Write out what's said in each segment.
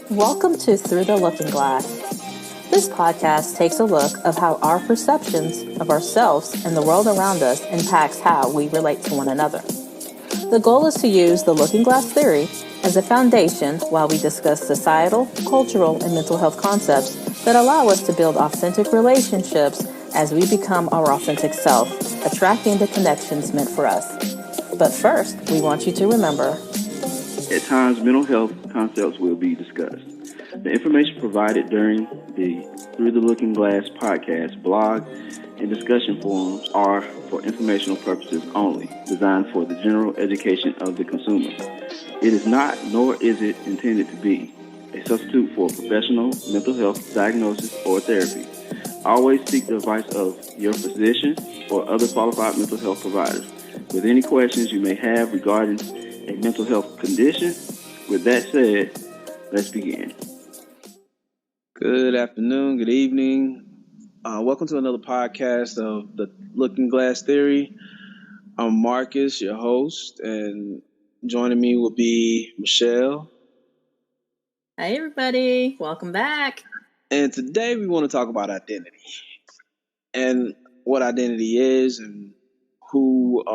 Welcome to Through the Looking Glass. This podcast takes a look of how our perceptions of ourselves and the world around us impacts how we relate to one another. The goal is to use the looking glass theory as a foundation while we discuss societal, cultural, and mental health concepts that allow us to build authentic relationships as we become our authentic self, attracting the connections meant for us. But first, we want you to remember, at times, mental health concepts will be discussed. The information provided during the Through the Looking Glass podcast, blog, and discussion forums are for informational purposes only, designed for the general education of the consumer. It is not, nor is it intended to be, a substitute for professional mental health diagnosis or therapy. Always seek the advice of your physician or other qualified mental health providers with any questions you may have regarding a mental health condition. With that said, let's begin. Good afternoon, good evening. Welcome to another podcast of the Looking Glass Theory. I'm Markis, your host, and joining me will be Michelle. Hi everybody, welcome back. And today we want to talk about identity and what identity is and who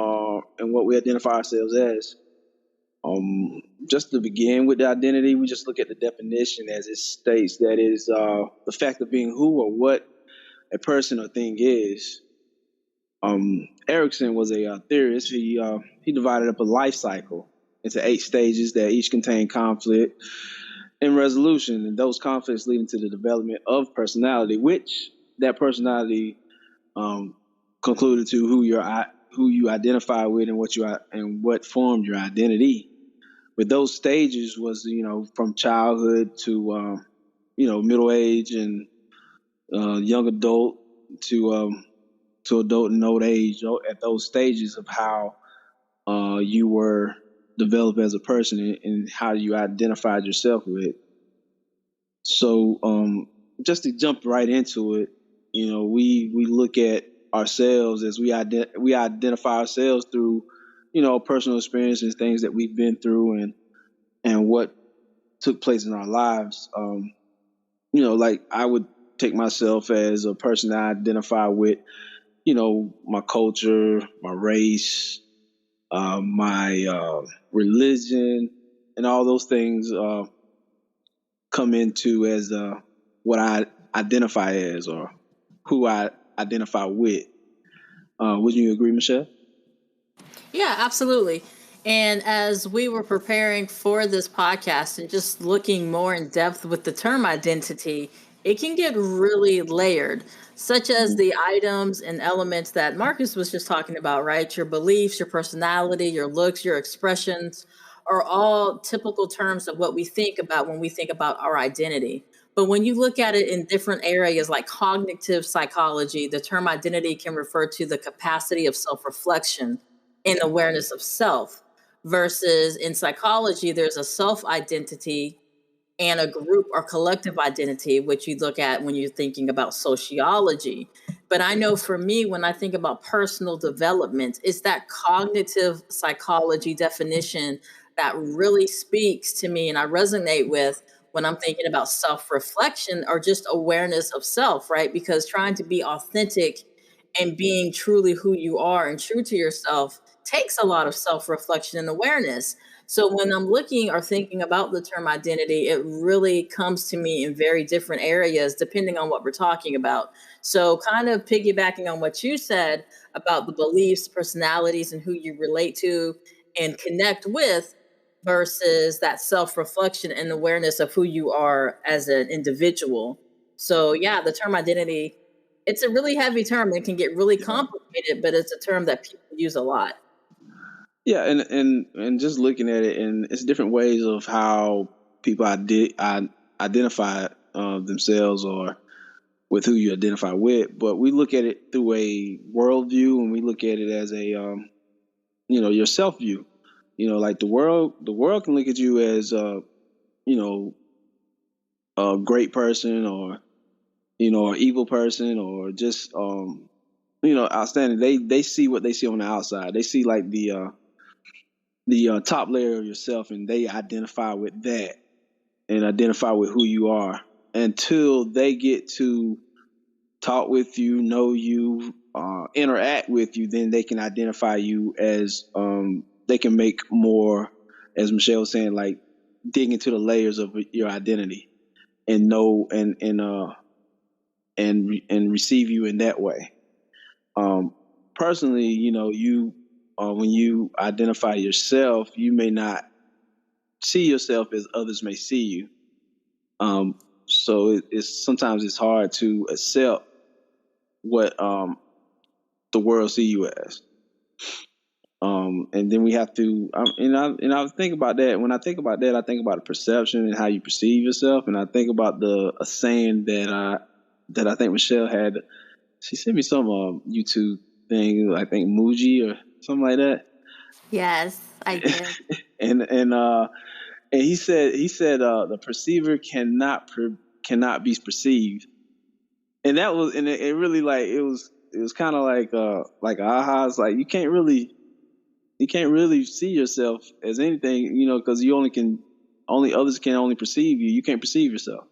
and what we identify ourselves as. Just to begin with the identity, we just look at the definition as it states that is the fact of being who or what a person or thing is. Erickson was a theorist. He divided up a life cycle into 8 stages that each contain conflict and resolution, and those conflicts leading to the development of personality, which that personality concluded to who you identify with and what formed your identity. With those stages was, from childhood to, middle age and young adult to adult and old age. At those stages of how you were developed as a person and how you identified yourself with. So just to jump right into it, we look at ourselves as we identify ourselves through personal experiences, things that we've been through and what took place in our lives. Like I would take myself as a person that I identify with, my culture, my race, my religion, and all those things come into as what I identify as or who I identify with. Would you agree, Michelle? Yeah, absolutely. And as we were preparing for this podcast and just looking more in depth with the term identity, it can get really layered, such as the items and elements that Marcus was just talking about, right? Your beliefs, your personality, your looks, your expressions are all typical terms of what we think about when we think about our identity. But when you look at it in different areas like cognitive psychology, the term identity can refer to the capacity of self-reflection and awareness of self, versus in psychology, there's a self identity and a group or collective identity, which you look at when you're thinking about sociology. But I know for me, when I think about personal development, it's that cognitive psychology definition that really speaks to me and I resonate with when I'm thinking about self-reflection or just awareness of self, right? Because trying to be authentic and being truly who you are and true to yourself takes a lot of self-reflection and awareness. So when I'm looking or thinking about the term identity, it really comes to me in very different areas depending on what we're talking about. So kind of piggybacking on what you said about the beliefs, personalities, and who you relate to and connect with versus that self-reflection and awareness of who you are as an individual. So yeah, the term identity, it's a really heavy term. It can get really complicated, but it's a term that people use a lot. Yeah, and just looking at it, and it's different ways of how people identify themselves or with who you identify with. But we look at it through a worldview, and we look at it as a your self view. Like the world can look at you as a great person or an evil person or just outstanding. They see what they see on the outside. They see like the top layer of yourself, and they identify with that. and identify with who you are until they get to talk with you, know you, interact with you. Then they can identify you as they can make more, as Michelle was saying, like dig into the layers of your identity and know and receive you in that way. Personally, you when you identify yourself, you may not see yourself as others may see you. So it's sometimes it's hard to accept what the world see you as. And then we have to, I think about that. When I think about that, I think about the perception and how you perceive yourself, and I think about a saying that I think Michelle had. She sent me some YouTube thing, I think Muji or something like that. Yes, I did. and he said the perceiver cannot be perceived, and that was, and it really, like, it was kind of like aha. It's like you can't really see yourself as anything, because only others can only perceive you. You can't perceive yourself,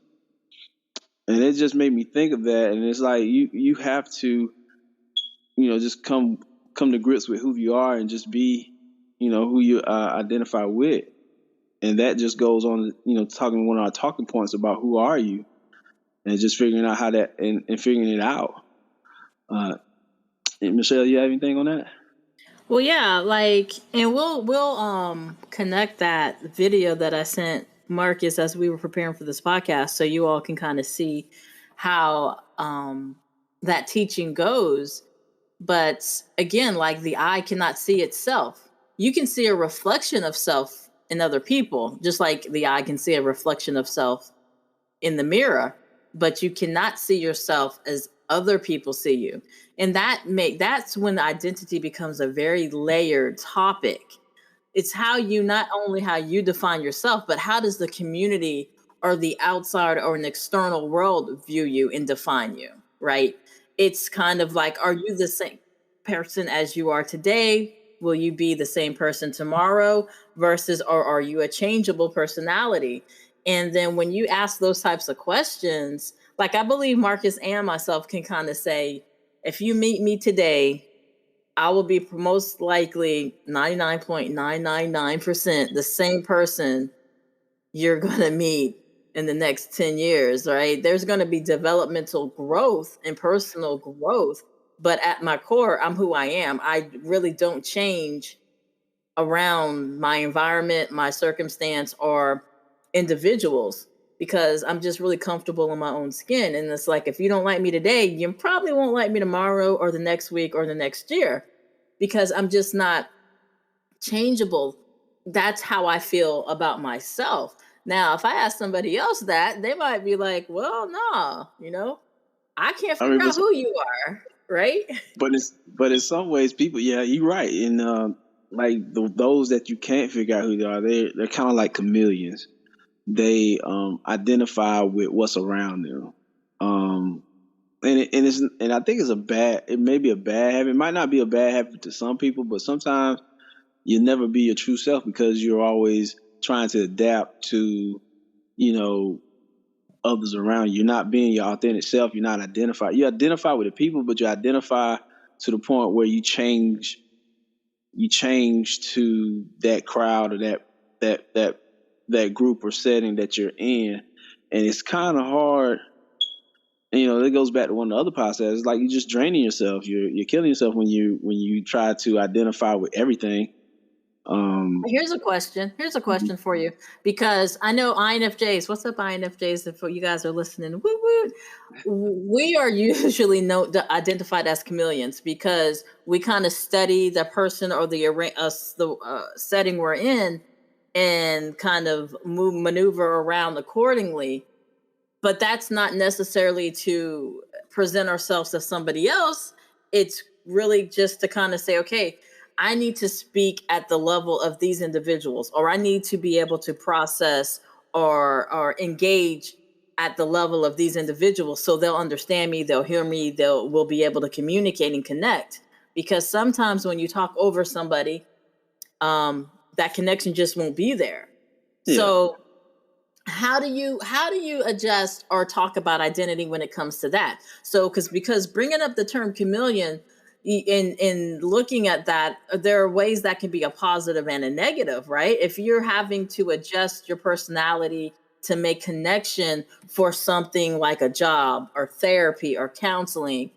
and it just made me think of that. And it's like you have to, just come to grips with who you are and just be, who you identify with. And that just goes on, talking one of our talking points about who are you, and just figuring out how that and figuring it out. Michelle, you have anything on that? Well, yeah, like, and we'll connect that video that I sent Marcus as we were preparing for this podcast, so you all can kind of see how that teaching goes. But again, like, the eye cannot see itself. You can see a reflection of self in other people, just like the eye can see a reflection of self in the mirror, but you cannot see yourself as other people see you. And that's when the identity becomes a very layered topic. It's not only how you define yourself, but how does the community or the outside or an external world view you and define you, right? It's kind of like, are you the same person as you are today? Will you be the same person tomorrow? Versus, or are you a changeable personality? And then when you ask those types of questions, like, I believe Marcus and myself can kind of say, if you meet me today, I will be most likely 99.999% the same person you're going to meet in the next 10 years, right? There's going to be developmental growth and personal growth. But at my core, I'm who I am. I really don't change around my environment, my circumstance, or individuals, because I'm just really comfortable in my own skin. And it's like, if you don't like me today, you probably won't like me tomorrow or the next week or the next year, because I'm just not changeable. That's how I feel about myself. Now, if I ask somebody else that, they might be like, well, no, I can't figure out who you are, right? But in some ways, people, yeah, you're right. And like those that you can't figure out who they are, they're kind of like chameleons. They identify with what's around them. And I think it may be a bad habit. It might not be a bad habit to some people, but sometimes you'll never be your true self because you're always trying to adapt to, others around you. You're not being your authentic self. You're not identified. You identify with the people, but you identify to the point where you change to that crowd or that group or setting that you're in. And it's kind of hard. It goes back to one of the other podcasts. It's like you're just draining yourself. You're killing yourself when you try to identify with everything. Here's a question for you, because I know INFJs. What's up, INFJs? If you guys are listening, woo woo. We are usually identified as chameleons because we kind of study the person or the setting we're in and kind of maneuver around accordingly. But that's not necessarily to present ourselves as somebody else. It's really just to kind of say, okay, I need to speak at the level of these individuals, or I need to be able to process or engage at the level of these individuals, so they'll understand me, they'll hear me, we'll be able to communicate and connect. Because sometimes when you talk over somebody, that connection just won't be there. Yeah. So how do you adjust or talk about identity when it comes to that? So because bringing up the term chameleon, in looking at that, there are ways that can be a positive and a negative, right? If you're having to adjust your personality to make connection for something like a job or therapy or counseling,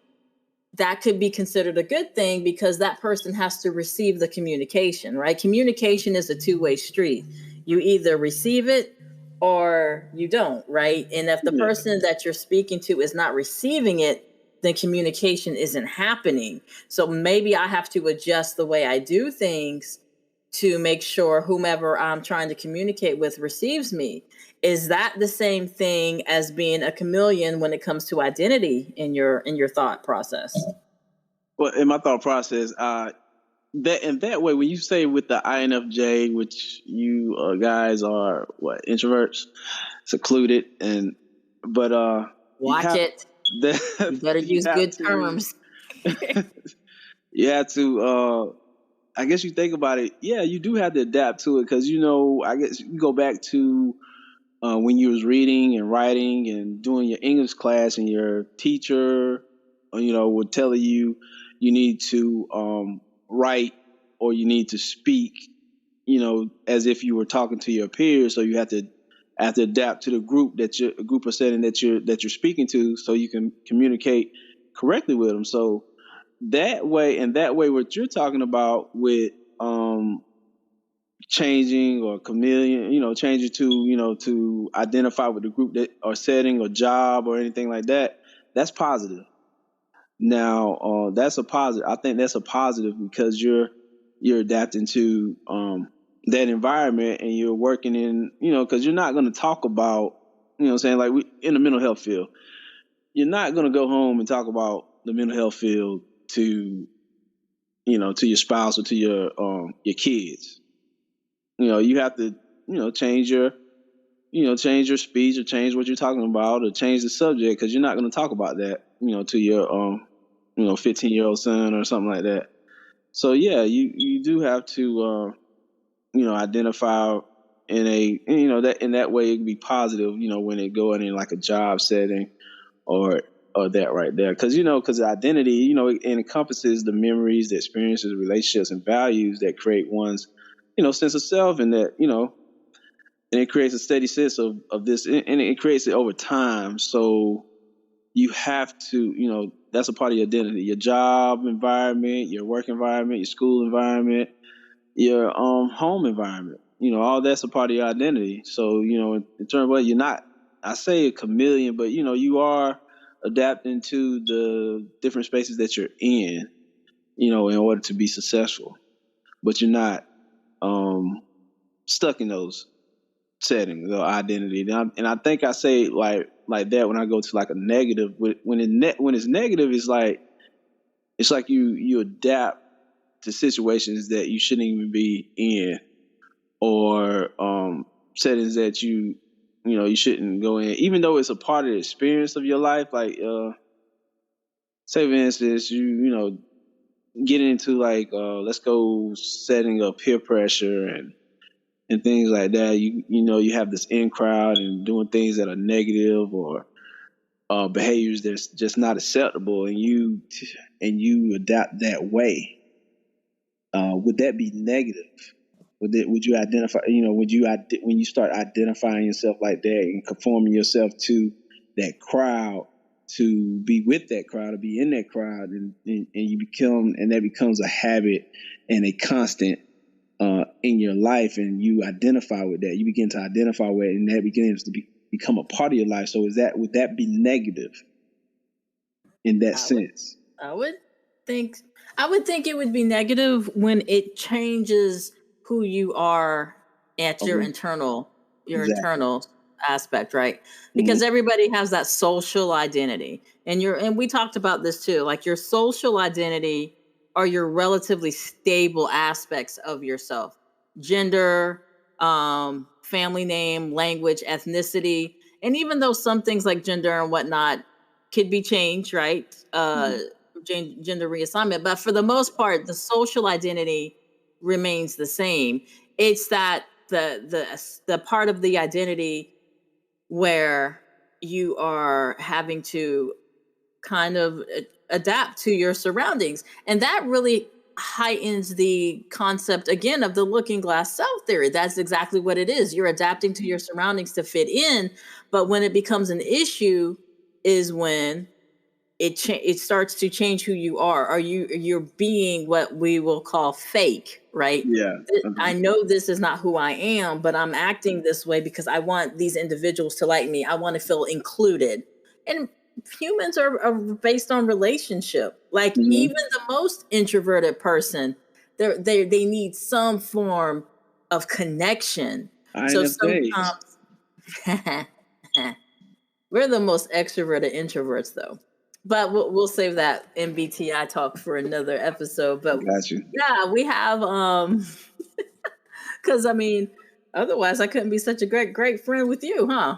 that could be considered a good thing because that person has to receive the communication, right? Communication is a two-way street. You either receive it or you don't, right? And if the Yeah. person that you're speaking to is not receiving it, then communication isn't happening. So maybe I have to adjust the way I do things to make sure whomever I'm trying to communicate with receives me. Is that the same thing as being a chameleon when it comes to identity in your thought process? Well, in my thought process, that in that way, when you say with the INFJ, which you guys are what, introverts, secluded, and but you Watch have it. You that better use good terms. you have to I guess you think about it, yeah, you do have to adapt to it because I guess you go back to when you was reading and writing and doing your English class, and your teacher, would tell you you need to write, or you need to speak, as if you were talking to your peers. So you have to adapt to the group or setting that you're speaking to, so you can communicate correctly with them. So that way, what you're talking about with changing or chameleon, changing to identify with the group that or setting or job or anything like that, that's positive. Now, that's a positive. I think that's a positive because you're adapting to that environment, and you're working in, because you're not going to talk about, what I'm saying, like in the mental health field, you're not going to go home and talk about the mental health field to, to your spouse or to your kids. You have to, change change your speech, or change what you're talking about, or change the subject, because you're not going to talk about that, to your 15-year-old son or something like that. So yeah, you do have to identify that in that way. It can be positive, when it going in like a job setting, or that right there, because identity, it encompasses the memories, the experiences, relationships, and values that create one's sense of self, and that and it creates a steady sense of this, and it creates it over time. So you have to, that's a part of your identity, your job environment, your work environment, your school environment, your home environment. All that's a part of your identity. So in terms of what you're not, I say a chameleon, but you are adapting to the different spaces that you're in order to be successful. But you're not stuck in those settings or identity. And I think I say like that when I go to like a negative. When it's negative, it's like you adapt to situations that you shouldn't even be in, or settings that you shouldn't go in, even though it's a part of the experience of your life. Like say for instance, you get into like let's go setting up peer pressure and things like that. You have this in crowd and doing things that are negative, or behaviors that's just not acceptable, and you adapt that way. Would that be negative? Would you identify? When you start identifying yourself like that and conforming yourself to that crowd, to be with that crowd, to be in that crowd, and that becomes a habit and a constant in your life, and you identify with that. You begin to identify with it, and that begins to become a part of your life. So would that be negative in that I would sense? I would think I would think it would be negative when it changes who you are at Okay. your Exactly. internal aspect, right? Because Mm-hmm. everybody has that social identity. And we talked about this too. Like your social identity are your relatively stable aspects of yourself. Gender, family name, language, ethnicity. And even though some things like gender and whatnot could be changed, right? Gender reassignment, but for the most part, the social identity remains the same. It's that the part of the identity where you are having to kind of adapt to your surroundings. And that really heightens the concept again of the looking glass self theory. That's exactly what it is. You're adapting to your surroundings to fit in, but when it becomes an issue is when it starts to change who you are. You're being what we will call fake, right? Yeah. I know this is not who I am, but I'm acting this way because I want these individuals to like me. I want to feel included. And humans are based on relationship. Like even the most introverted person, they need some form of connection. So INFJs. sometimes we're the most extroverted introverts, though. But we'll save that MBTI talk for another episode. But Got you. yeah, we have because I mean, otherwise I couldn't be such a great friend with you, huh?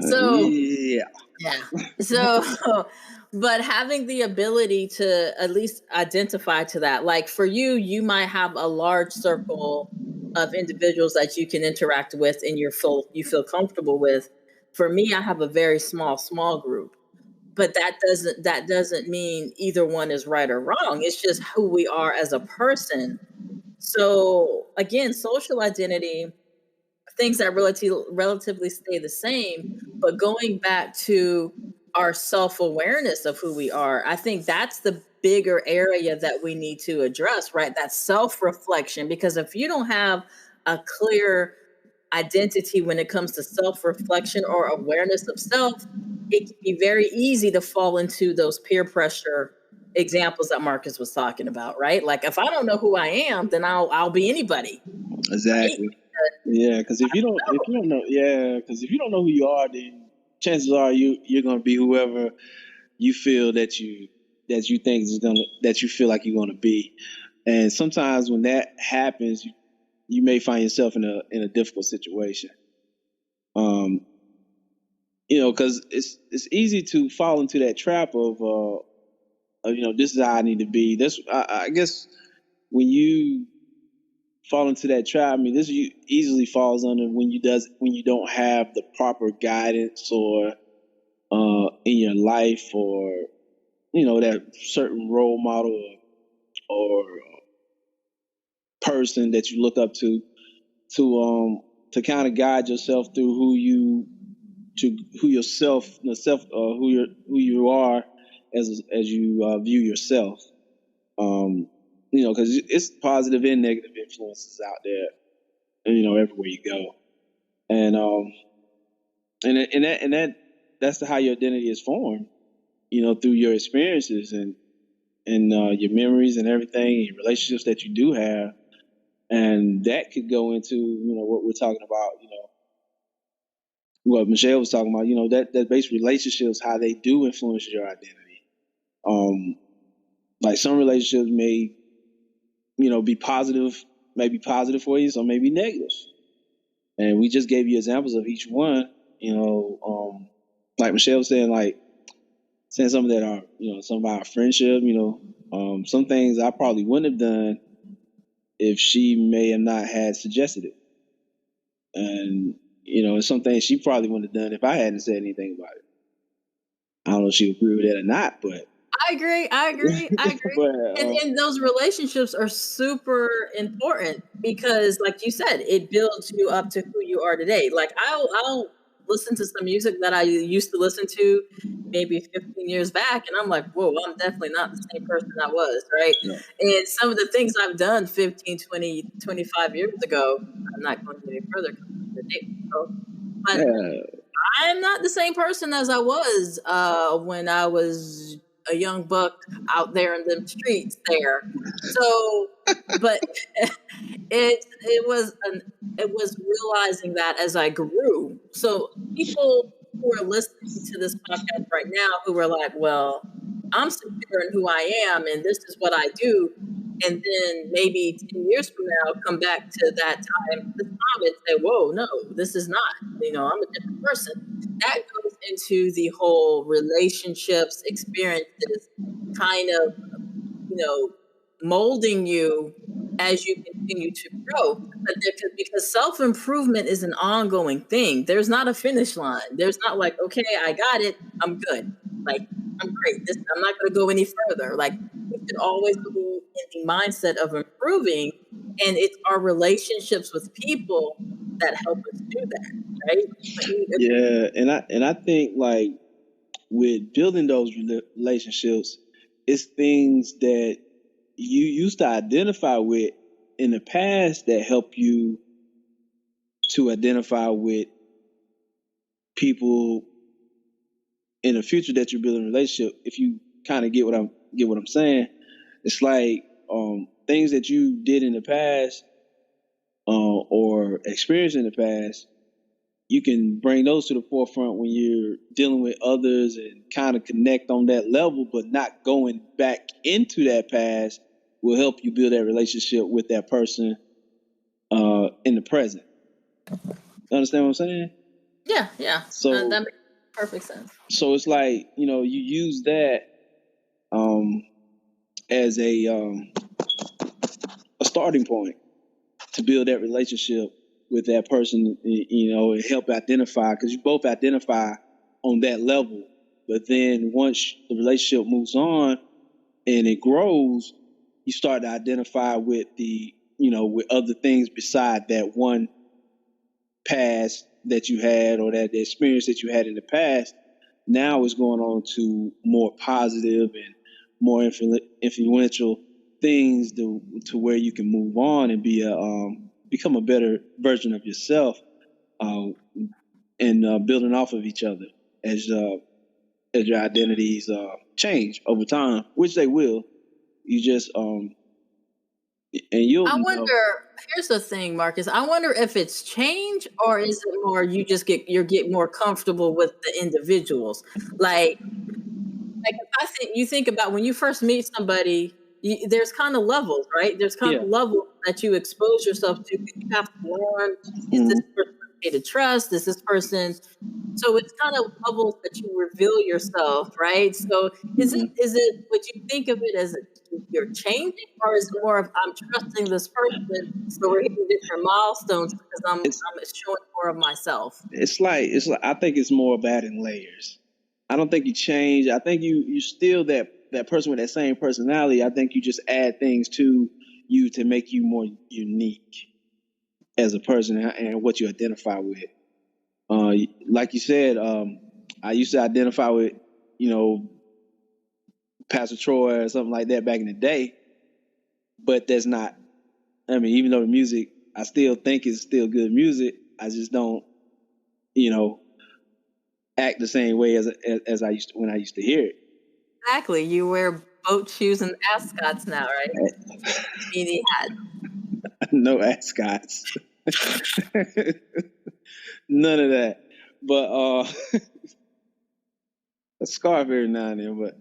So Yeah. yeah. So, but having the ability to at least identify to that, like for you, you might have a large circle of individuals that you can interact with and you feel comfortable with. For me, I have a very small group. But that doesn't mean either one is right or wrong. It's just who we are as a person. So again, social identity, things that relatively stay the same, but going back to our self-awareness of who we are, I think that's the bigger area that we need to address, right? That self-reflection, because if you don't have a clear identity when it comes to self-reflection or awareness of self, it can be very easy to fall into those peer pressure examples that Marcus was talking about, right? Like if I don't know who I am, then I'll be anybody, right? Exactly. Yeah, because if you don't know who you are, then chances are you're gonna be whoever you feel that you think is gonna that you feel like you're gonna be. And sometimes when that happens, you may find yourself in a difficult situation. Um, because it's easy to fall into that trap of this is how I need to be. I guess when you fall into that trap, I mean, this easily falls under when you don't have the proper guidance or in your life, or that certain role model or person that you look up to kind of guide yourself through who you are as you view yourself. Because it's positive and negative influences out there, everywhere you go, and that's how your identity is formed, through your experiences and your memories and everything, and relationships that you do have, and that could go into what we're talking about, what Michelle was talking about, that base relationships, how they do influence your identity. Like some relationships may be positive, maybe positive for you, some may be negative. And we just gave you examples of each one, like Michelle was saying, like saying some that are, some of our friendship, some things I probably wouldn't have done if she may have not had suggested it. And, it's some things she probably wouldn't have done if I hadn't said anything about it. I don't know if she would agree with that or not, but I agree. but And those relationships are super important because, like you said, it builds you up to who you are today. Like I'll listen to some music that I used to listen to maybe 15 years back, and I'm like, whoa, I'm definitely not the same person I was, right? yeah. And some of the things I've done 15, 20, 25 years ago, I'm not going any further because the date was close, but Yeah. I'm not the same person as I was when I was a young buck out there in the streets there. So, but it was realizing that as I grew. So people who are listening to this podcast right now who are like, well, I'm secure in who I am and this is what I do. And then maybe 10 years from now, come back to that this time and say, whoa, no, this is not, I'm a different person. That goes into the whole relationships experiences kind of, molding you as you continue to grow. But because self-improvement is an ongoing thing. There's not a finish line. There's not like, okay, I got it, I'm good. Like, I'm great. I'm not going to go any further. Like, we should always be in the mindset of improving, and it's our relationships with people that help us do that, right? Yeah, and I think like with building those relationships, it's things that you used to identify with in the past that help you to identify with people in the future that you're building a relationship. If you kind of get what I'm saying, it's like things that you did in the past or experienced in the past, you can bring those to the forefront when you're dealing with others and kind of connect on that level, but not going back into that past will help you build that relationship with that person in the present. Understand what I'm saying? Yeah. So that makes perfect sense. So it's like, you use that as a starting point to build that relationship with that person, and help identify, because you both identify on that level. But then once the relationship moves on and it grows, you start to identify with with other things beside that one past that you had, or that the experience that you had in the past. Now it's going on to more positive and more influential things to where you can move on and become a better version of yourself, and building off of each other as your identities change over time, which they will. You just and you'll I wonder, here's the thing, Marcus. I wonder if it's change, or is it more you just get more comfortable with the individuals. Like if you think about when you first meet somebody, there's kind of levels, right? There's kind of levels that you expose yourself to. You have to learn, is this person okay to trust? Is this person? So it's kind of levels that you reveal yourself, right? So is it would you think of it as you're changing, or is it more of I'm trusting this person, so we're hitting different milestones because I'm showing more of myself? It's like I think it's more about in layers. I don't think you change. I think you still that person with that same personality. I think you just add things to you to make you more unique as a person and what you identify with. Like you said, I used to identify with, Pastor Troy or something like that back in the day, but that's not. I mean, even though the music, I still think it's still good music. I just don't, act the same way as I used to when I used to hear it. Exactly. You wear boat shoes and ascots now, right? Beanie hat. No ascots. None of that. But a scarf every now and then, but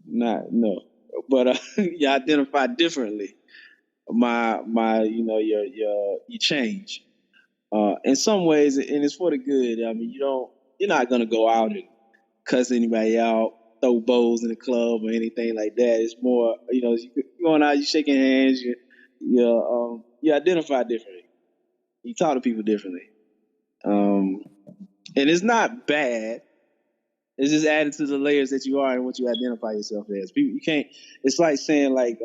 no. But you identify differently. You change. In some ways, and it's for the good. I mean, you're not gonna go out and cuss anybody out, throw bows in the club or anything like that. It's more, you going out, you shaking hands, you identify differently. You talk to people differently. And it's not bad. It's just added to the layers that you are and what you identify yourself as. People, you can't. It's like saying, like,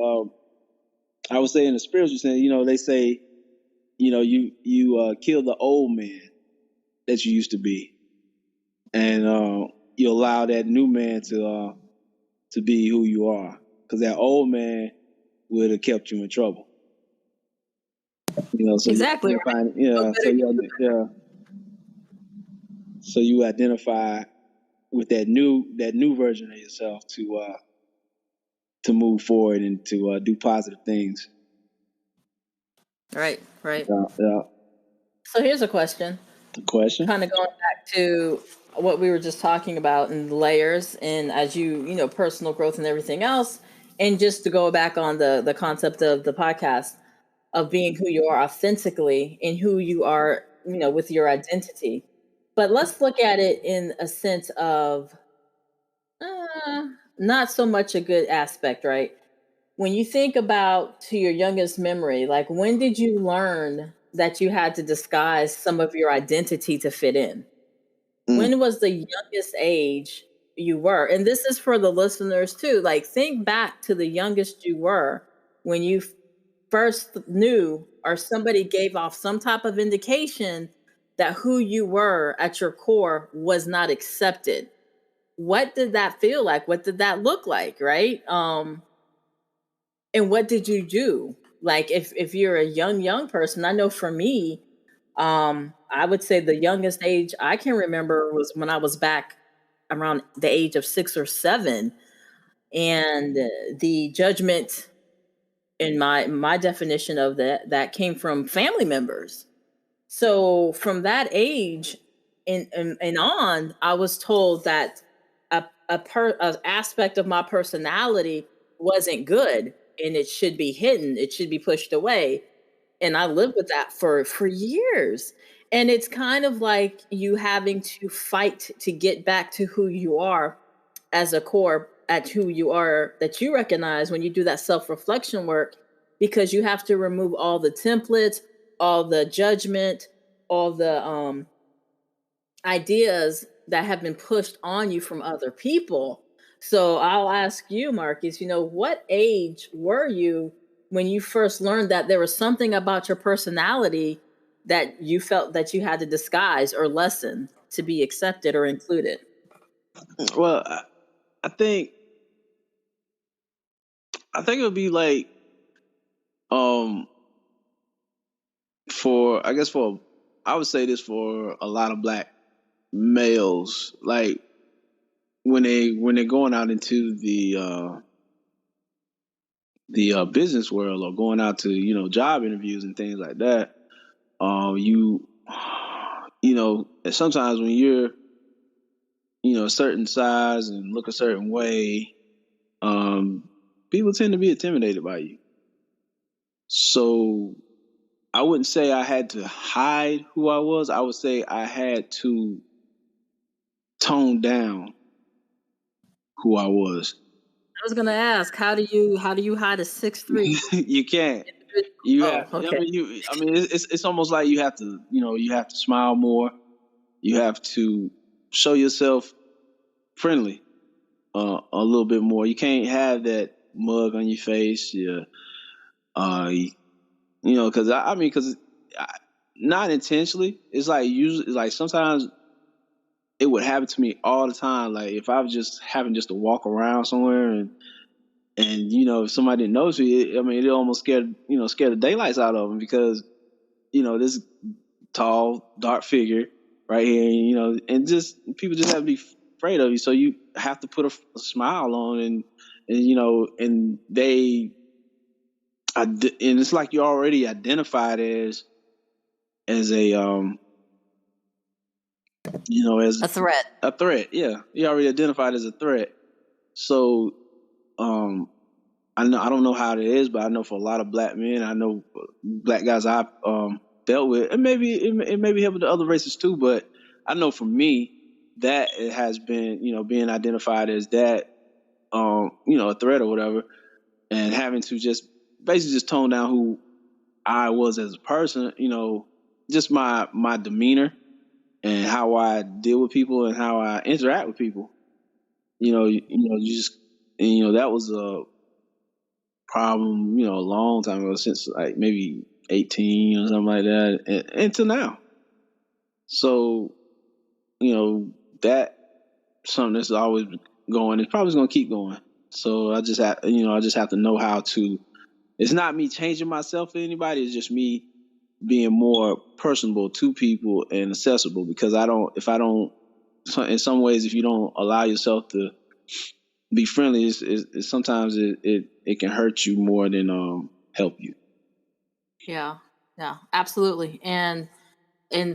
I would say in the spiritual sense, they say, you kill the old man that you used to be, and you allow that new man to be who you are, because that old man would have kept you in trouble. So exactly. So you identify with that new version of yourself to move forward and to do positive things. Right. Yeah. So here's a question. Kind of going back to what we were just talking about in layers, and as personal growth and everything else, and just to go back on the concept of the podcast of being who you are authentically and who you are, with your identity. But let's look at it in a sense of not so much a good aspect, right? when you think about to your youngest memory, like when did you learn that you had to disguise some of your identity to fit in? When was the youngest age you were? And this is for the listeners too. Like, think back to the youngest you were when you first knew or somebody gave off some type of indication that who you were at your core was not accepted. What did that feel like? What did that look like? Right. And what did you do? Like, if you're a young person, I know for me, I would say the youngest age I can remember was when I was back around the age of 6 or 7, and the judgment in my definition of that came from family members. So from that age and on, I was told that a aspect of my personality wasn't good and it should be hidden. It should be pushed away. And I lived with that for years. And it's kind of like you having to fight to get back to who you are as a core at who you are that you recognize when you do that self-reflection work, because you have to remove all the templates, all the judgment, all the ideas that have been pushed on you from other people. So I'll ask you, Marcus, what age were you when you first learned that there was something about your personality that you felt that you had to disguise or lessen to be accepted or included? Well, I think it would be like for I would say this for a lot of black males, like when they're going out into the business world or going out to job interviews and things like that. Sometimes when you're a certain size and look a certain way, people tend to be intimidated by you. So I wouldn't say I had to hide who I was. I would say I had to tone down who I was. I was gonna ask, how do you hide a 6'3"? You can't. You have. Okay. It's almost like you have to smile more. You have to show yourself friendly a little bit more. You can't have that mug on your face. Yeah. Because not intentionally. It's like usually, like sometimes it would happen to me all the time. Like if I was just having to walk around somewhere and if somebody didn't notice me, it almost scared the daylights out of them, because this tall, dark figure right here, and just people just have to be afraid of you. So you have to put a smile on, and and it's like you're already identified as a as A threat. A threat, yeah. You're already identified as a threat. So I don't know how it is, but I know for a lot of black men, I know black guys I've dealt with, and maybe it maybe helped with the other races too, but I know for me that it has been, being identified as that, a threat or whatever, and having to just basically just tone down who I was as a person, just my demeanor and how I deal with people and how I interact with people. That was a problem, a long time ago, since like maybe 18 or something like that, and until now. So, that something that's always going. It's probably going to keep going. So I just have to know how to. It's not me changing myself for anybody. It's just me being more personable to people and accessible. Because in some ways, if you don't allow yourself to be friendly, it's sometimes it can hurt you more than help you. Yeah, absolutely. And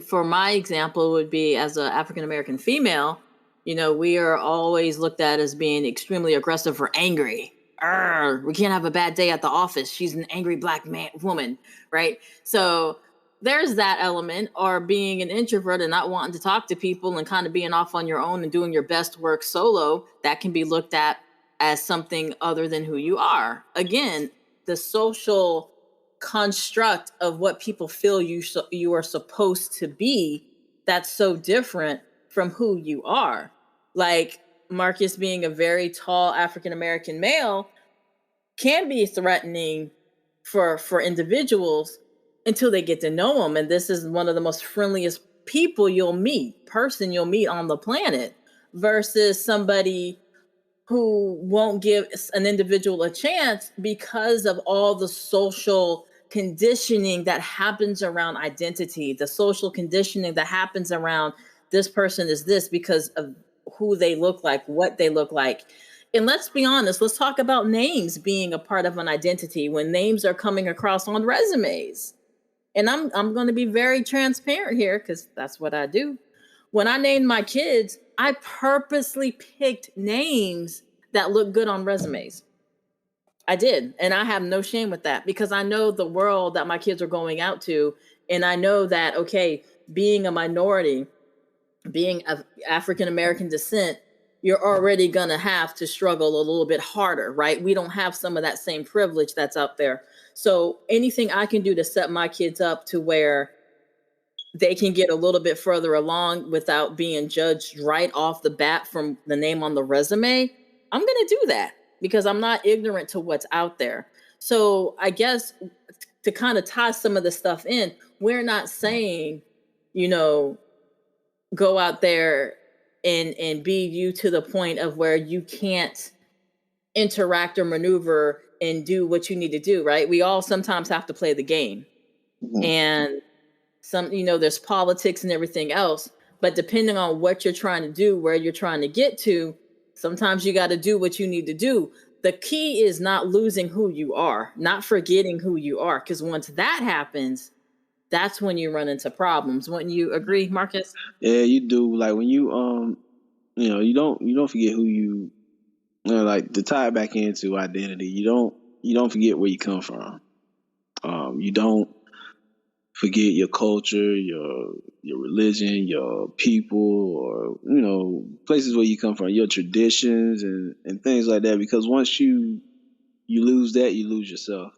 for my example would be, as an African American female, we are always looked at as being extremely aggressive or angry. We can't have a bad day at the office. She's an angry black woman, right? So there's that element, or being an introvert and not wanting to talk to people and kind of being off on your own and doing your best work solo. That can be looked at as something other than who you are. Again, the social construct of what people feel you are supposed to be, that's so different from who you are. Like Marcus being a very tall African American male can be threatening for individuals until they get to know him. And this is one of the most friendliest person you'll meet on the planet, versus somebody who won't give an individual a chance because of all the social conditioning that happens around identity, the social conditioning that happens around this person is this because of who they look like, what they look like. And let's be honest, let's talk about names being a part of an identity when names are coming across on resumes. And I'm going to be very transparent here because that's what I do. When I named my kids, I purposely picked names that look good on resumes. I did. And I have no shame with that because I know the world that my kids are going out to. And I know that, okay, being a minority, being of African American descent, you're already going to have to struggle a little bit harder, right? We don't have some of that same privilege that's out there. So anything I can do to set my kids up to where they can get a little bit further along without being judged right off the bat from the name on the resume, I'm going to do that because I'm not ignorant to what's out there. So I guess to kind of tie some of the stuff in, we're not saying, go out there and be you to the point of where you can't interact or maneuver and do what you need to do, right? We all sometimes have to play the game. Mm-hmm. And there's politics and everything else, but depending on what you're trying to do, where you're trying to get to, sometimes you got to do what you need to do. The key is not losing who you are, not forgetting who you are, because once that happens, that's when you run into problems. Wouldn't you agree, Marcus? Yeah, you do. Like when you you don't forget who you like, to tie it back into identity. You don't forget where you come from. You don't forget your culture, your religion, your people, or places where you come from, your traditions and things like that. Because once you lose that, you lose yourself.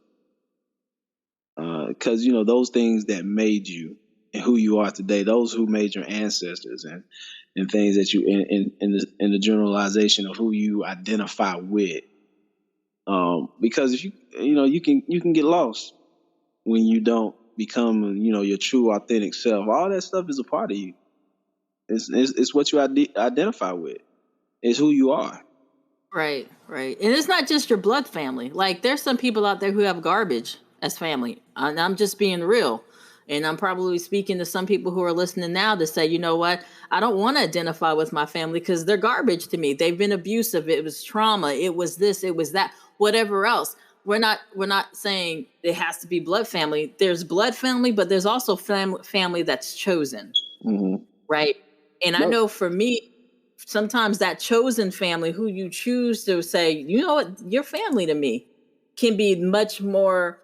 Because those things that made you and who you are today, those who made your ancestors and things that you in the generalization of who you identify with. Because if you can get lost when you don't become your true authentic self. All that stuff is a part of you. It's what you identify with. It's who you are. Right. And it's not just your blood family. Like there's some people out there who have garbage as family. And I'm just being real. And I'm probably speaking to some people who are listening now to say, you know what? I don't want to identify with my family because they're garbage to me. They've been abusive. It was trauma. It was this, it was that, whatever else. We're not saying it has to be blood family. There's blood family, but there's also family that's chosen. Mm-hmm. Right. And I know for me, sometimes that chosen family who you choose to say, you know what, your family to me can be much more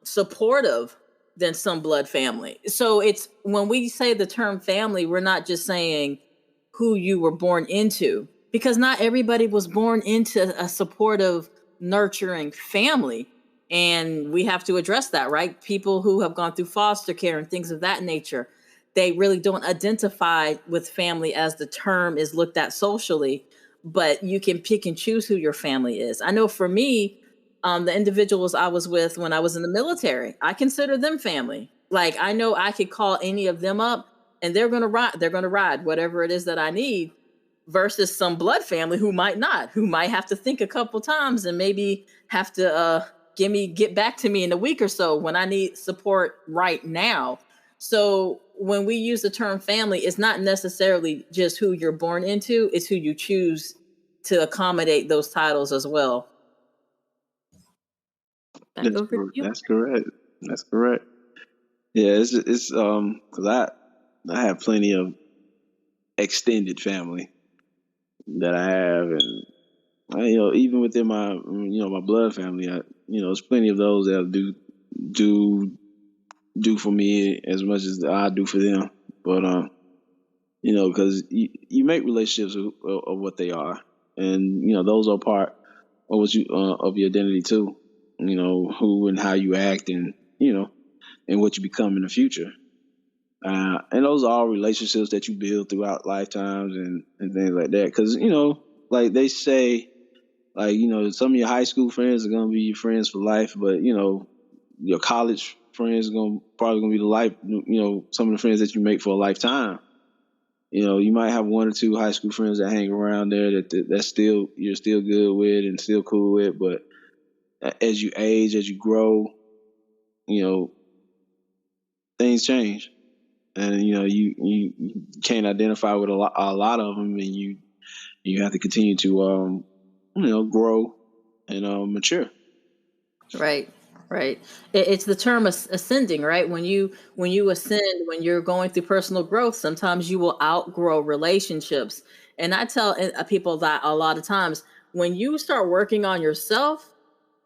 supportive than some blood family. So it's when we say the term family, we're not just saying who you were born into, because not everybody was born into a supportive, nurturing family. And we have to address that, right? People who have gone through foster care and things of that nature, they really don't identify with family as the term is looked at socially, but you can pick and choose who your family is. I know for me, the individuals I was with when I was in the military, I consider them family. Like I know I could call any of them up and they're going to ride whatever it is that I need, versus some blood family who might not, who might have to think a couple times and maybe have to get back to me in a week or so when I need support right now. So when we use the term family, it's not necessarily just who you're born into, it's who you choose to accommodate those titles as well. That's correct. Yeah, it's because I have plenty of extended family that I have, and even within my my blood family, there's plenty of those that do for me as much as I do for them. But because you make relationships of what they are. and those are part of what you of your identity too. Who and how you act, and and what you become in the future. And those are all relationships that you build throughout lifetimes and things like that. Because like they say, like some of your high school friends are gonna be your friends for life, but your college friends are probably gonna be the life. Some of the friends that you make for a lifetime. You might have one or two high school friends that hang around there that's still you're still good with and still cool with, but as you age, as you grow, things change, and you can't identify with a lot of them, and you have to continue to grow and mature. Right, right. It's the term ascending, right? When you ascend, when you're going through personal growth, sometimes you will outgrow relationships. And I tell people that a lot of times, when you start working on yourself,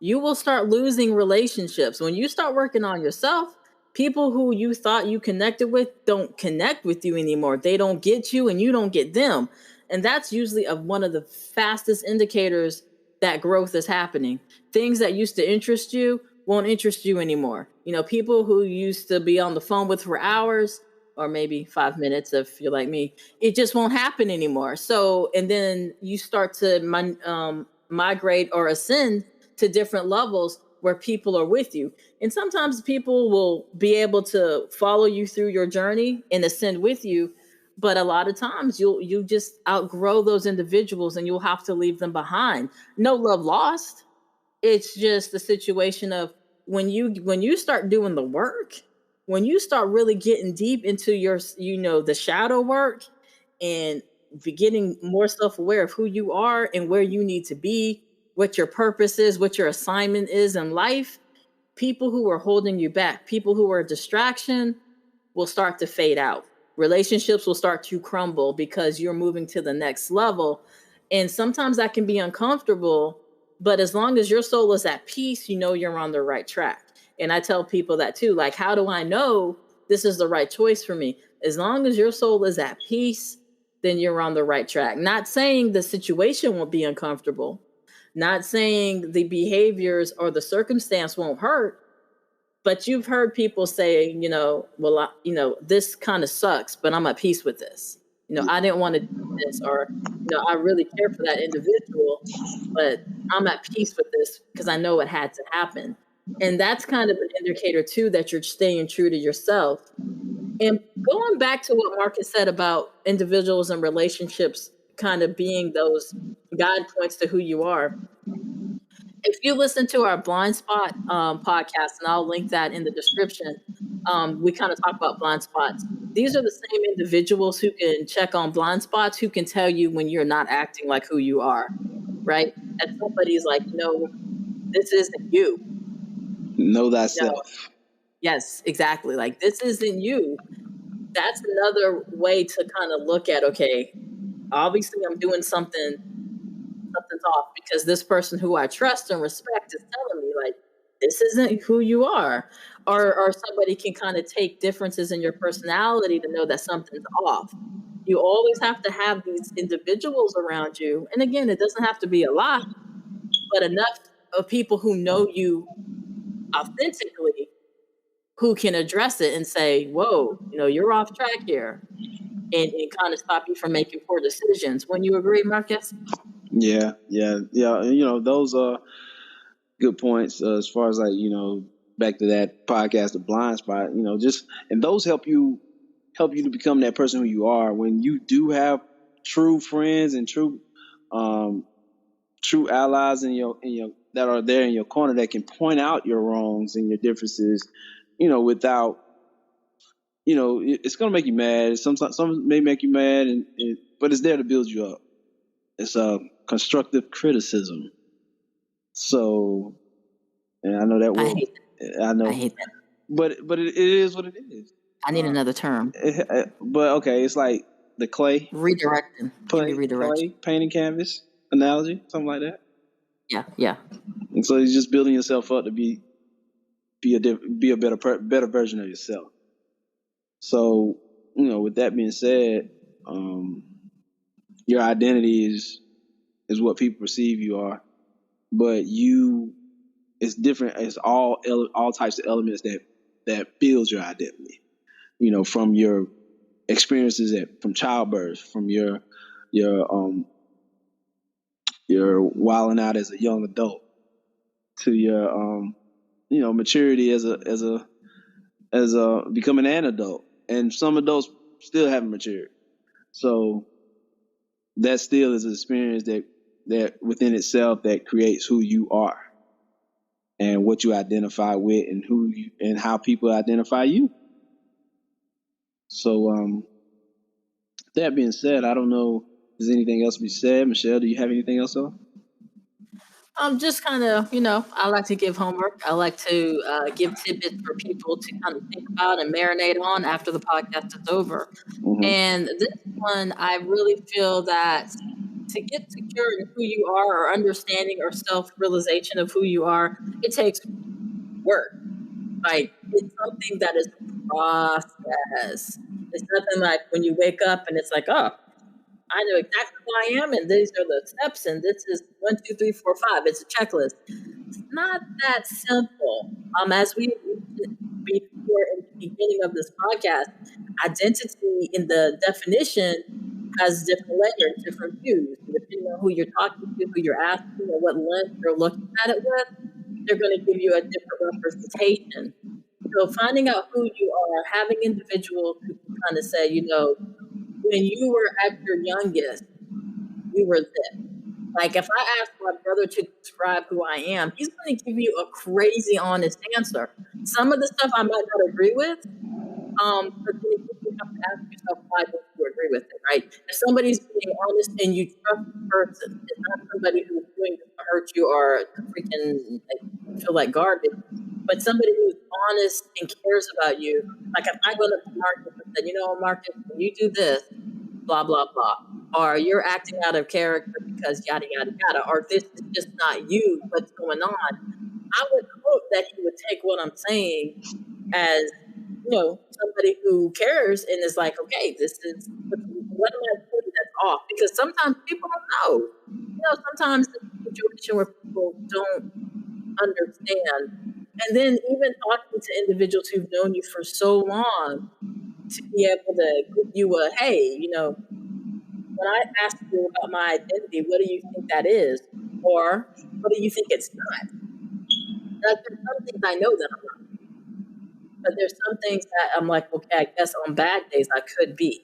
you will start losing relationships. When you start working on yourself, people who you thought you connected with don't connect with you anymore. They don't get you and you don't get them. And that's usually one of the fastest indicators that growth is happening. Things that used to interest you won't interest you anymore. People who used to be on the phone with for hours, or maybe 5 minutes if you're like me, it just won't happen anymore. So, and then you start to migrate or ascend to different levels where people are with you. And sometimes people will be able to follow you through your journey and ascend with you. But a lot of times you just outgrow those individuals and you'll have to leave them behind. No love lost. It's just the situation of when you start doing the work, when you start really getting deep into your the shadow work, and getting more self-aware of who you are and where you need to be, what your purpose is, what your assignment is in life, people who are holding you back, people who are a distraction, will start to fade out. Relationships will start to crumble because you're moving to the next level. And sometimes that can be uncomfortable, but as long as your soul is at peace, you're on the right track. And I tell people that too. Like, how do I know this is the right choice for me? As long as your soul is at peace, then you're on the right track. Not saying the situation won't be uncomfortable, not saying the behaviors or the circumstance won't hurt, but you've heard people say, well, this kind of sucks, but I'm at peace with this. I didn't want to do this, or, I really care for that individual, but I'm at peace with this because I know it had to happen. And that's kind of an indicator too that you're staying true to yourself. And going back to what Marcus said about individuals and relationships kind of being those guide points to who you are. If you listen to our blind spot podcast, and I'll link that in the description, we kind of talk about blind spots. These are the same individuals who can check on blind spots, who can tell you when you're not acting like who you are, right? And somebody's like, this isn't you. Know thyself. Yes, exactly. Like, this isn't you. That's another way to kind of look at, okay, obviously I'm doing something's off, because this person who I trust and respect is telling me, like, this isn't who you are. Or somebody can kind of take differences in your personality to know that something's off. You always have to have these individuals around you. And again, it doesn't have to be a lot, but enough of people who know you authentically, who can address it and say, whoa, you're off track here, and kind of stop you from making poor decisions. Wouldn't you agree, Marcus? Yeah. Those are good points as far as, like, back to that podcast, the blind spot. Just, and those help you to become that person who you are. When you do have true friends and true allies in your that are there in your corner, that can point out your wrongs and your differences, without, it's gonna make you mad. Sometimes some may make you mad, but it's there to build you up. It's constructive criticism. So, and I know that I word. hate that. I know, I hate that. but it is what it is. I need another term. But okay, it's like the clay. Redirecting. Give me redirection. Clay painting canvas analogy, something like that. Yeah. And so you're just building yourself up to be a better version of yourself. So, with that being said, your identity is is what people perceive you are, but it's different. It's all types of elements that build your identity. From your experiences from childbirth, from your wilding out as a young adult, to your maturity as a becoming an adult. And some adults still haven't matured, so that still is an experience that within itself that creates who you are and what you identify with and how people identify you. So that being said, I don't know if there's anything else to be said. Michelle, do you have anything else on? Just kind of, I like to give homework. I like to give tidbits for people to kind of think about and marinate on after the podcast is over. Mm-hmm. And this one, I really feel that to get secure in who you are, or understanding or self-realization of who you are, it takes work. Like, it's something that is a process. It's nothing like when you wake up and it's like, oh, I know exactly who I am, and these are the steps, and this is 1, 2, 3, 4, 5. It's a checklist. It's not that simple. As we before in the beginning of this podcast, identity in the definition has different layers, different views. Depending on who you're talking to, who you're asking, or what lens you're looking at it with, they're going to give you a different representation. So finding out who you are, having individuals who can kind of say, when you were at your youngest, you were this. Like, if I ask my brother to describe who I am, he's going to give you a crazy honest answer. Some of the stuff I might not agree with, but then you have to ask yourself, why don't you agree with it, right? If somebody's being honest and you trust the person, it's not somebody who's doing this to hurt you or to freaking feel like garbage, but somebody who's honest and cares about you. Like, if I go up to Marcus and said, Marcus, when you do this, blah, blah, blah, or you're acting out of character because yada, yada, yada, or this is just not you, what's going on, I would hope that he would take what I'm saying as, somebody who cares and is like, okay, this is, what am I doing that's off? Because sometimes people don't know. Sometimes it's a situation where people don't understand. And then even talking to individuals who've known you for so long, to be able to give you a, hey, when I ask you about my identity, what do you think that is? Or what do you think it's not? There's some things I know that I'm not. But there's some things that I'm like, okay, I guess on bad days I could be.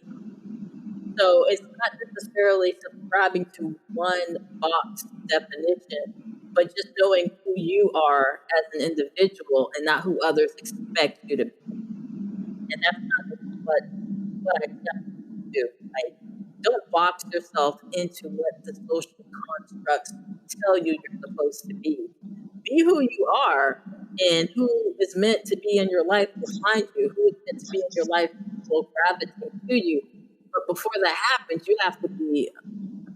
So it's not necessarily subscribing to one box definition, but just knowing who you are as an individual and not who others expect you to be. And that's not what I do. Don't box yourself into what the social constructs tell you you're supposed to be. Be who you are, and who is meant to be in your life will find you. Who is meant to be in your life will gravitate to you. But before that happens, you have to be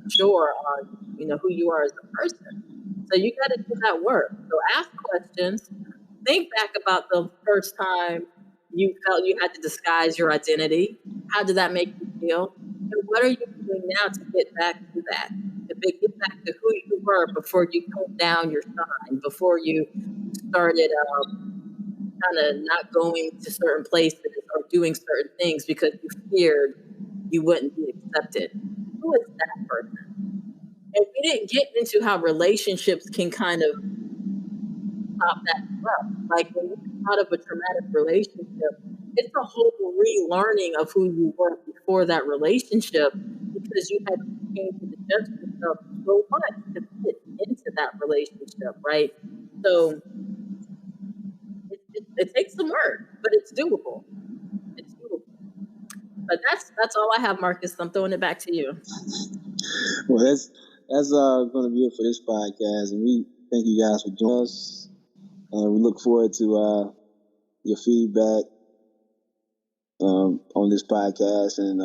sure on who you are as a person. So you got to do that work. So ask questions. Think back about the first time you felt you had to disguise your identity. How did that make you feel? And what are you doing now to get back to that? To get back to who you were before you toned down your shine, before you started kind of not going to certain places or doing certain things because you feared you wouldn't be accepted. Who is that person? And we didn't get into how relationships can kind of stop that as well. Like, when you come out of a traumatic relationship, it's a whole relearning of who you were before that relationship, because you had changed and adjusted yourself so much to fit into that relationship, right? So it takes some work, but it's doable. It's doable. But that's all I have, Marcus. I'm throwing it back to you. Well, that's going to be it for this podcast, and we thank you guys for joining us. We look forward to your feedback on this podcast, and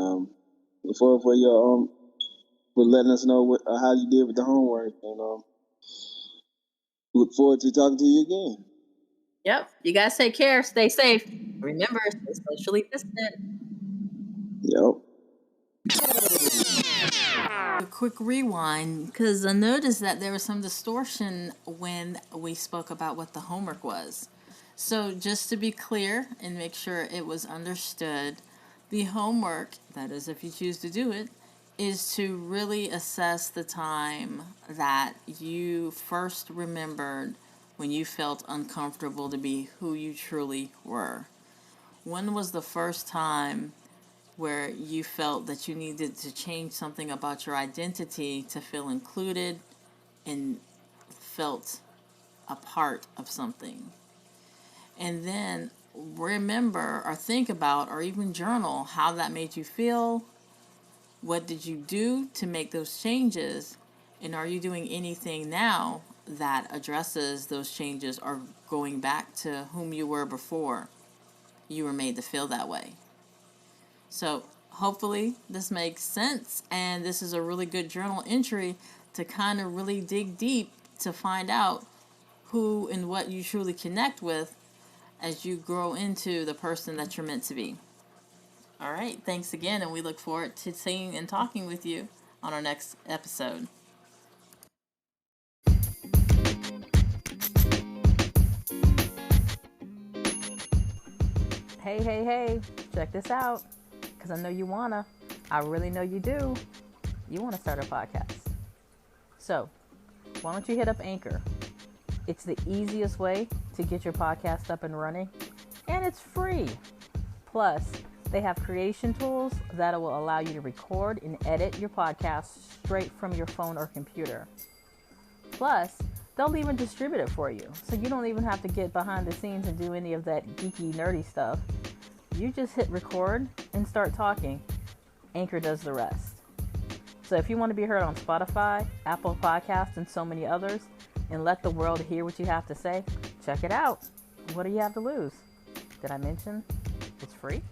look forward for your for letting us know how you did with the homework, and look forward to talking to you again. Yep. You guys take care. Stay safe. Remember, stay socially distant. Yep. A quick rewind, because I noticed that there was some distortion when we spoke about what the homework was. So just to be clear and make sure it was understood, the homework, that is if you choose to do it, is to really assess the time that you first remembered when you felt uncomfortable to be who you truly were. When was the first time where you felt that you needed to change something about your identity to feel included and felt a part of something? And then remember or think about or even journal how that made you feel. What did you do to make those changes? And are you doing anything now that addresses those changes or going back to whom you were before you were made to feel that way? So hopefully this makes sense, and this is a really good journal entry to kind of really dig deep to find out who and what you truly connect with as you grow into the person that you're meant to be. All right, thanks again, and we look forward to seeing and talking with you on our next episode. Hey, check this out, because I know you wanna. I really know you do. You want to start a podcast. So, why don't you hit up Anchor? It's the easiest way to get your podcast up and running, and it's free. Plus, they have creation tools that will allow you to record and edit your podcast straight from your phone or computer. Plus, they'll even distribute it for you, so you don't even have to get behind the scenes and do any of that geeky, nerdy stuff. You just hit record and start talking. Anchor does the rest. So if you want to be heard on Spotify, Apple Podcasts, and so many others, and let the world hear what you have to say, check it out. What do you have to lose? Did I mention it's free?